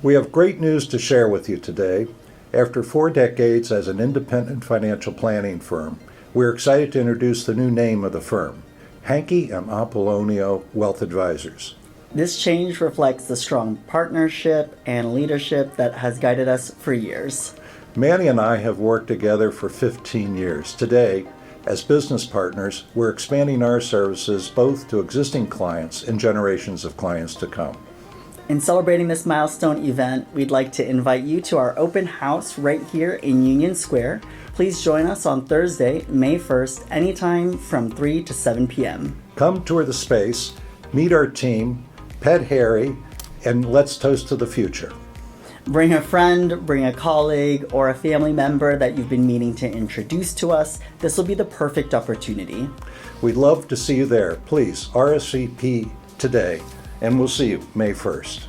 We have great news to share with you today. After 4 decades as an independent financial planning firm, we're excited to introduce the new name of the firm, Hanke Apolonio Wealth Advisors. This change reflects the strong partnership and leadership that has guided us for years. Manny and I have worked together for 15 years. Today, as business partners, we're expanding our services both to existing clients and generations of clients to come. In celebrating this milestone event, we'd like to invite you to our open house right here in Union Square. Please join us on Thursday, May 1st, anytime from 3 to 7 p.m. Come tour the space, meet our team, pet Harry, and let's toast to the future. Bring a friend, bring a colleague, or a family member that you've been meaning to introduce to us. This will be the perfect opportunity. We'd love to see you there. Please RSVP today, and we'll see you May 1st.